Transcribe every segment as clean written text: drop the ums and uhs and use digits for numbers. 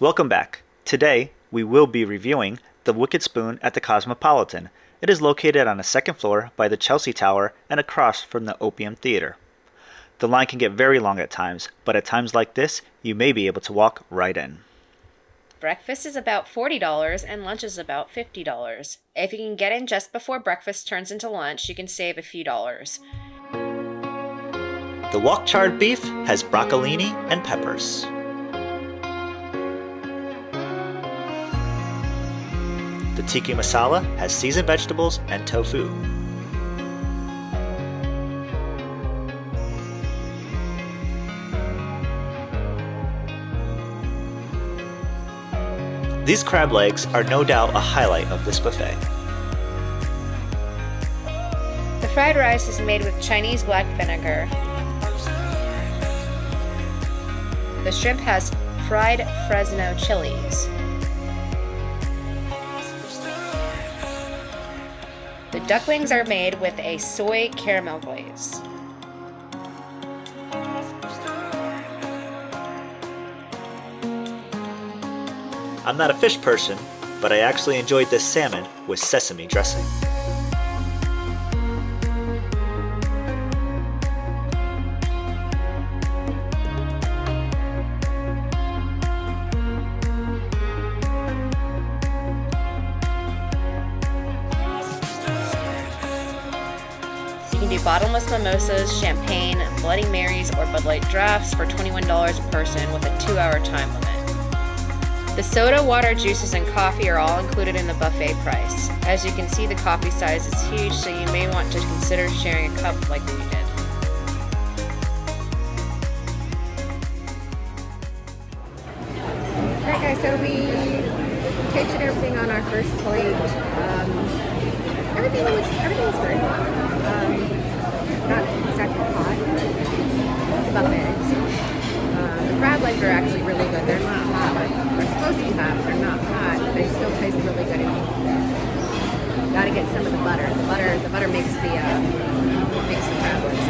Welcome back. Today, we will be reviewing the Wicked Spoon at the Cosmopolitan. It is located on the second floor by the Chelsea Tower and across from the Opium Theater. The line can get very long at times, but at times like this, you may be able to walk right in. Breakfast is about $40 and lunch is about $50. If you can get in just before breakfast turns into lunch, you can save a few dollars. The wok charred beef has broccolini and peppers. The tiki masala has seasoned vegetables and tofu. These crab legs are no doubt a highlight of this buffet. The fried rice is made with Chinese black vinegar. The shrimp has fried Fresno chilies. The ducklings are made with a soy caramel glaze. I'm not a fish person, but I actually enjoyed this salmon with sesame dressing. You can do bottomless mimosas, champagne, Bloody Marys, or Bud Light drafts for $21 a person with a 2-hour time limit. The soda, water, juices, and coffee are all included in the buffet price. As you can see, the coffee size is huge, so you may want to consider sharing a cup like we did. Alright guys, so we tasted everything on our first plate. Everything was good. Not exactly hot. It's about eggs. The crab legs are actually really good. They're not hot. They're supposed to be hot, but they're not hot. They still taste really good. Gotta get some of the butter. The butter makes the crab legs.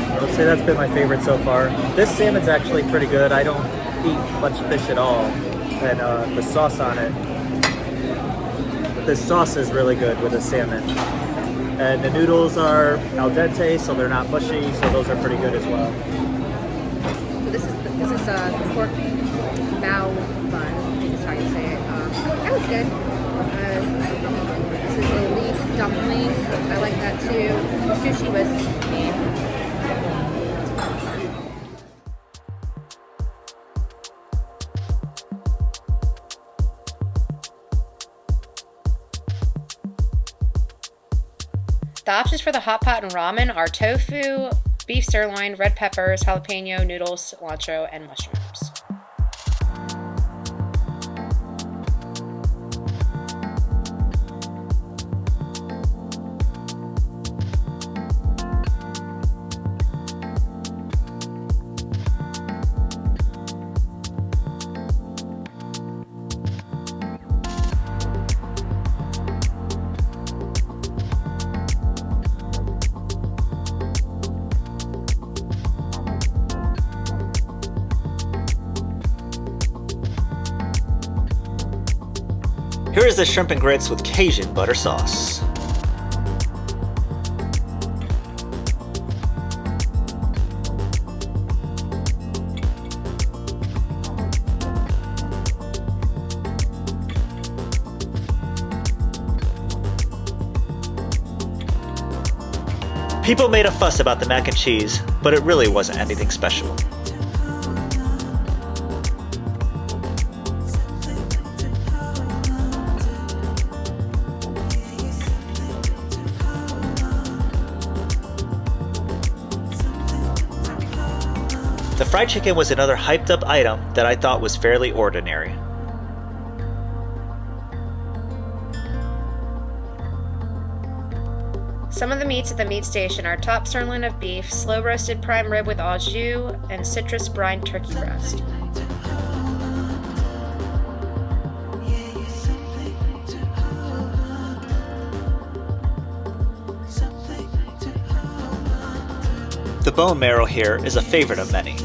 I would say that's been my favorite so far. This salmon's actually pretty good. I don't eat much fish at all, and the sauce on it. This sauce is really good with the salmon. And the noodles are al dente, so they're not mushy, so those are pretty good as well. So this is the pork bao bun, I think is how you say it. That was good. This is the leaf dumpling. I like that too. The sushi was mean. The options for the hot pot and ramen are tofu, beef sirloin, red peppers, jalapeno, noodles, cilantro, and mushrooms. Here is the shrimp and grits with Cajun butter sauce. People made a fuss about the mac and cheese, but it really wasn't anything special. The fried chicken was another hyped up item that I thought was fairly ordinary. Some of the meats at the meat station are top sirloin of beef, slow roasted prime rib with au jus, and citrus brine turkey breast. The bone marrow here is a favorite of many.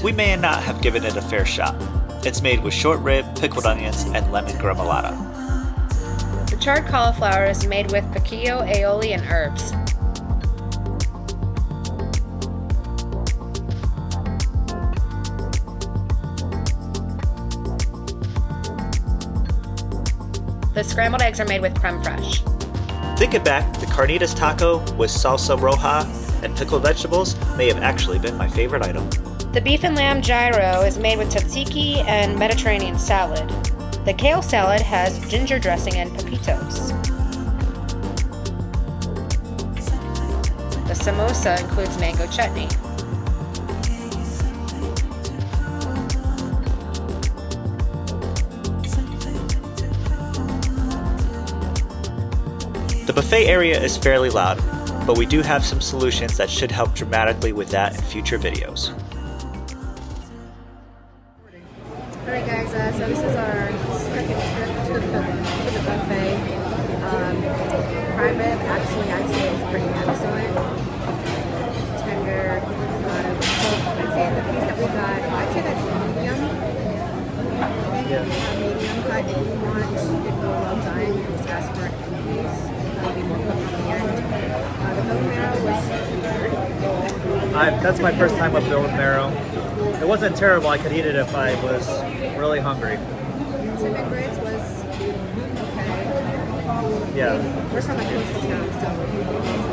We may not have given it a fair shot. It's made with short rib, pickled onions, and lemon gremolata. The charred cauliflower is made with piquillo, aioli, and herbs. The scrambled eggs are made with creme fraiche. Thinking back, the carnitas taco with salsa roja and pickled vegetables may have actually been my favorite item. The beef and lamb gyro is made with tzatziki and Mediterranean salad. The kale salad has ginger dressing and pepitos. The samosa includes mango chutney. The buffet area is fairly loud, but we do have some solutions that should help dramatically with that in future videos. Alright guys, so this is our second trip to the buffet. Prime rib, actually I'd say is pretty excellent. It's tender, it's not overcooked. I'd say the piece that we got, I'd say that's medium. Medium cut. If you want it more well done, you can just ask for it in piece. That'll be more cooked at the end. The bone marrow was good. That's my first time with bone marrow. It wasn't terrible. I could eat it if I was really hungry. Cinnamon grits was okay. Yeah. We're from a coastal town, so it's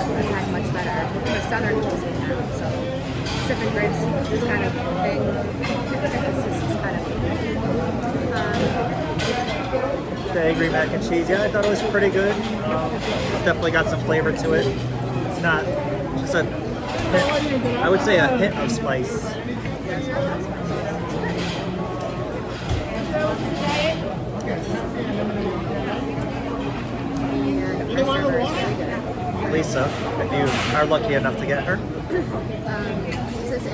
like I've had much better. We're from a southern coastal town, so cinnamon grits is kind of a thing. This is kind of The angry mac and cheese. Yeah, I thought it was pretty good. It's definitely got some flavor to it. It's not just a hint, I would say a hint of spice. Lisa, if you are lucky enough to get her. This is the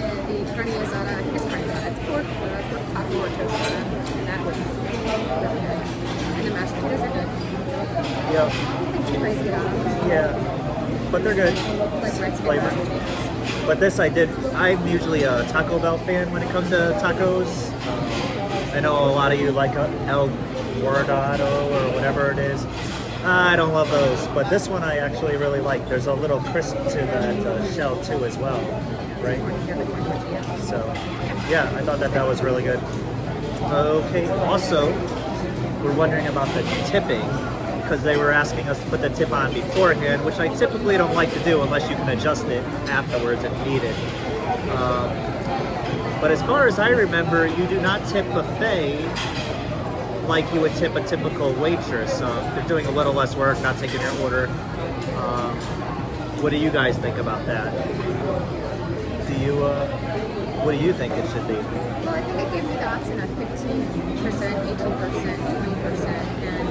carne asada. I think it's carne asada. It's pork taco or tostada. And that was really good. And the mashed potatoes are good. Yeah. The chickpeas get out. Yeah. But they're good. Like red skin Flavor. mashed potatoes. But this I'm usually a Taco Bell fan when it comes to tacos. I know a lot of you like El Guardado or whatever it is. I don't love those, but this one I actually really like. There's a little crisp to that shell too as well, right? So, yeah, I thought that was really good. Okay, also, we're wondering about the tipping, because they were asking us to put the tip on beforehand, which I typically don't like to do unless you can adjust it afterwards if needed. But as far as I remember, you do not tip buffet like you would tip a typical waitress. They're doing a little less work, not taking your order. What do you guys think about that? What do you think it should be? Well, I think it gave me the option of 15%, 18%, 20%, and I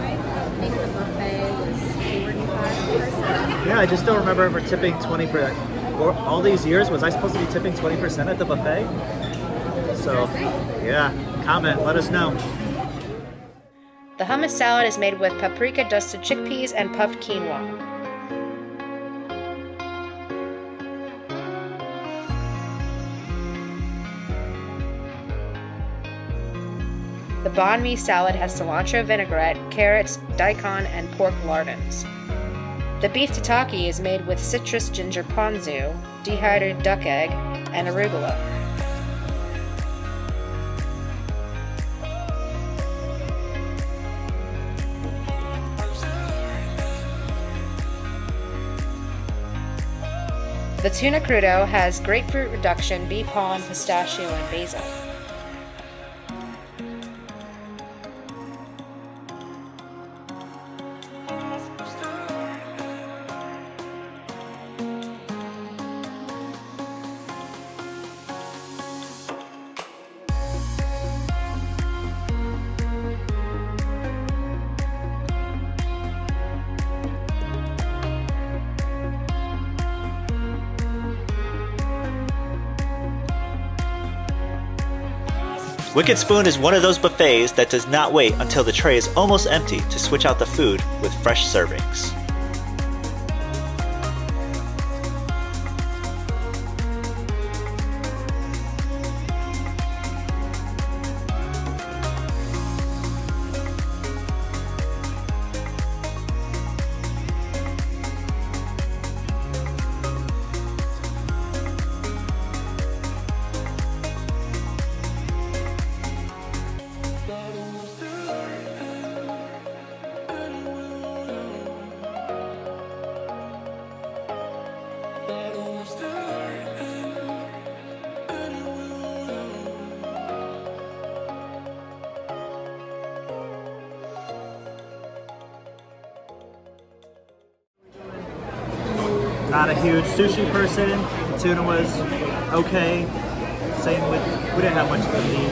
think the buffet was 45%. Yeah, I just don't remember ever tipping 20%. All these years, was I supposed to be tipping 20% at the buffet? So, yeah, comment, let us know. The hummus salad is made with paprika dusted chickpeas and puffed quinoa. The banh mi salad has cilantro vinaigrette, carrots, daikon, and pork lardons. The beef tataki is made with citrus ginger ponzu, dehydrated duck egg, and arugula. The tuna crudo has grapefruit reduction, bee pollen, pistachio, and basil. Wicked Spoon is one of those buffets that does not wait until the tray is almost empty to switch out the food with fresh servings. Not a huge sushi person. The tuna was okay. Same with, we didn't have much to eat.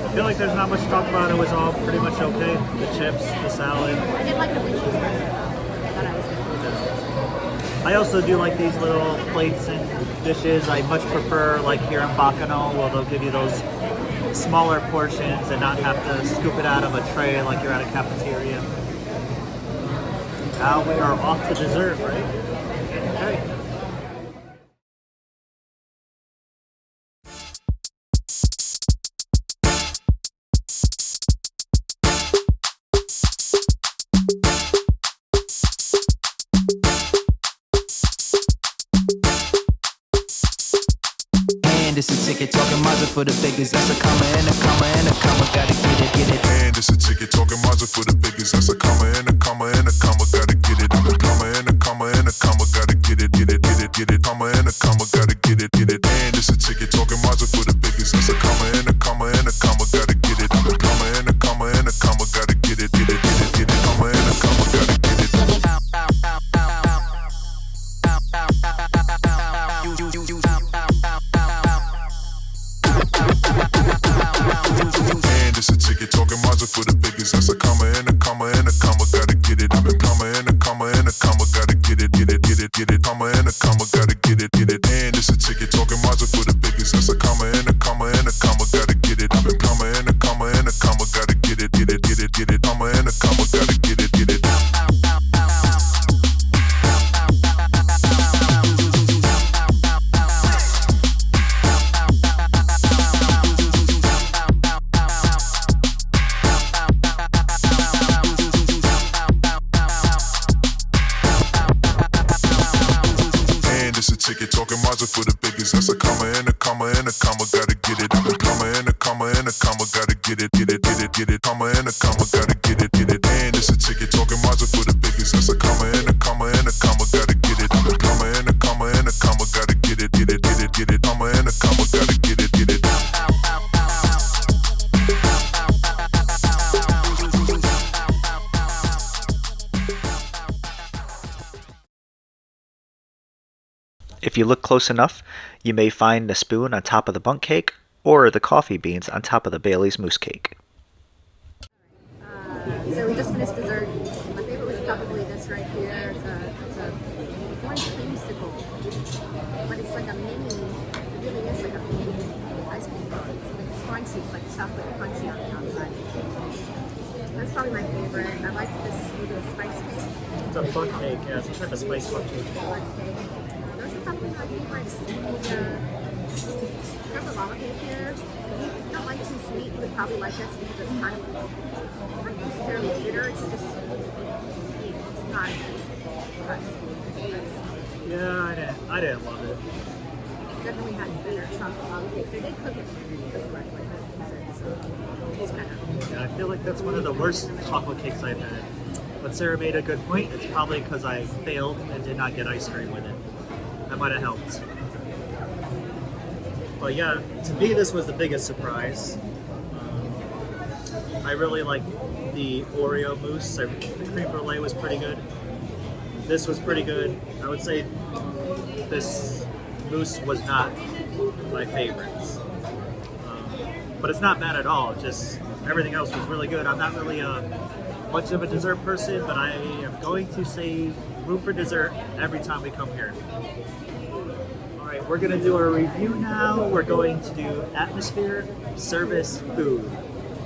I feel like there's not much to talk about. It was all pretty much okay. The chips, the salad. I did like the blue cheese person. I thought I was going to blue cheese person. I also do like these little plates and dishes. I much prefer, like here in Bacano, where they'll give you those smaller portions and not have to scoop it out of a tray like you're at a cafeteria. Now we are off to dessert, right? Okay. And it's a ticket talking Mazda for the biggest. That's a comma and a comma and a comma. Gotta get it. And it's a ticket talking Mazda for the biggest. That's a comma and a comma and a comma. Gotta get it. I'm a comma and a comma and a comma. Gotta get it. Comma and a comma. Gotta get it. And it's a ticket talking Mazda for the biggest. That's a comma and a comma and a comma. Gotta get it. I'm a comma and a comma and a comma. Gotta get it. Comma and a comma. Gotta get it. And it's a ticket talking Mazda for the biggest. That's a comma and a comma and a comma. Gotta get it. I'm a comma and a comma and a comma. Gotta get it. Comma and a comma. Gotta get it. And it's a ticket talking Mazda for the biggest. That's a comma and a comma and a comma. Gotta get it. I'm a comma and a comma and a comma. Gotta get it. Comma and a comma. Gotta get it. Ticket talking Mazda for the biggest. That's a comma and a comma and a comma. Gotta get it. I'm a comma and a comma and a comma. Gotta get it. Comma and a comma. Gotta get it. And it's a ticket talking Mazda for the biggest. That's a comma and a comma and a comma. Gotta get it. I'm a comma and a comma and a comma. Gotta get it. Comma and a comma. Gotta get it. If you look close enough, you may find the spoon on top of the bundt cake or the coffee beans on top of the Bailey's mousse cake. So we just finished dessert. My favorite was probably this right here. It's a corn creamsicle, but it's like a mini. It really is like a mini ice cream cone. It's like crunchy. It's like chocolate crunchy on the outside. That's probably my favorite. I like this spice cake. It's a bundt cake, yeah, some type of spice bundt cake. Those are probably my favorites. There's a lava cake here. If you don't like too sweet, you would probably like this because it's kind of not necessarily bitter. It's just it's not sweet. Yeah, I didn't love it. Definitely had better chocolate lava cakes. They did cook it correctly, so it's kind of. Yeah, I feel like that's one of the worst chocolate cakes I've had. But Sarah made a good point. It's probably because I failed and did not get ice cream with it. That might have helped. But yeah, to me this was the biggest surprise. I really liked the Oreo mousse. The creme brulee was pretty good. This was pretty good. I would say this mousse was not my favorites. But it's not bad at all. Just everything else was really good. I'm not really much of a dessert person, but I am going to save room for dessert every time we come here. Alright, right, we're gonna do a review now. We're going to do atmosphere, service, food.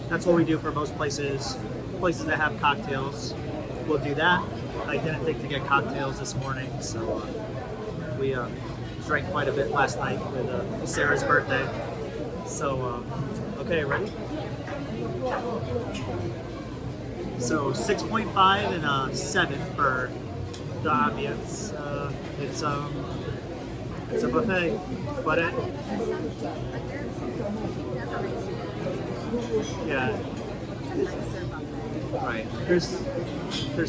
That's what we do for most places. Places that have cocktails, we'll do that. I didn't think to get cocktails this morning, so we drank quite a bit last night with Sarah's birthday. So, okay, ready? So 6.5 and a 7 for the ambiance. It's a buffet, but yeah, right. There's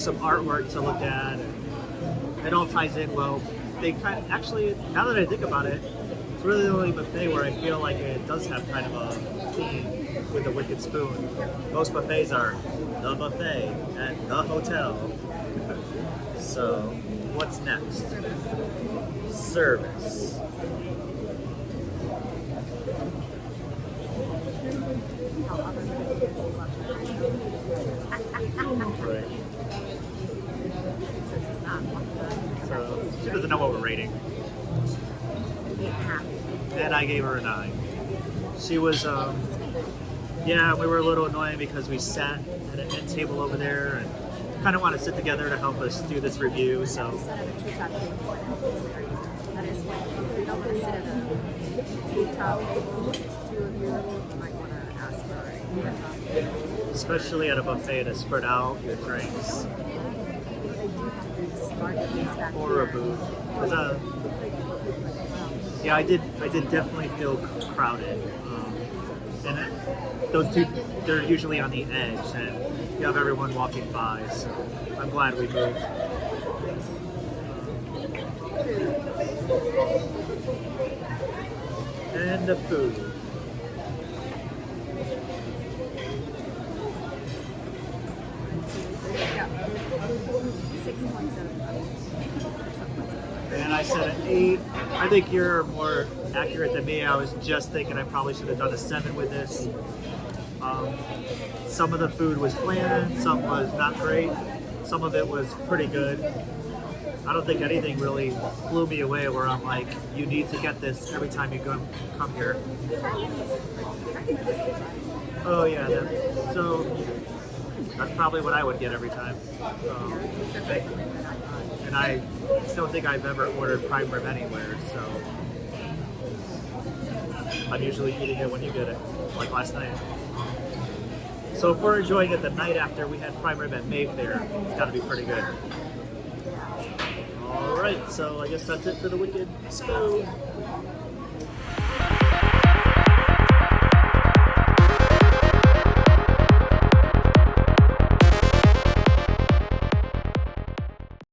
some artwork to look at. It all ties in well. They actually, now that I think about it, it's really the only buffet where I feel like it does have kind of a theme with the Wicked Spoon. Most buffets are the buffet at the hotel. So, what's next? Service. Right. So, she doesn't know what we're rating. And I gave her a 9. She was, yeah, we were a little annoying because we sat at an end table over there and kind of want to sit together to help us do this review, so. Especially at a buffet to spread out your drinks. Or a booth. Yeah, I did definitely feel crowded. And those two, they're usually on the edge, and you have everyone walking by, so I'm glad we moved. And the food. And I said an 8. I think you're more accurate than me. I was just thinking I probably should have done a 7 with this. Some of the food was bland, some was not great, some of it was pretty good. I don't think anything really blew me away where I'm like, you need to get this every time you come here. Oh yeah, so that's probably what I would get every time. And I don't think I've ever ordered prime rib anywhere, so I'm usually eating it when you get it, like last night. So if we're enjoying it the night after we had prime rib at Mayfair, it's got to be pretty good. All right, so I guess that's it for the Wicked Spoon.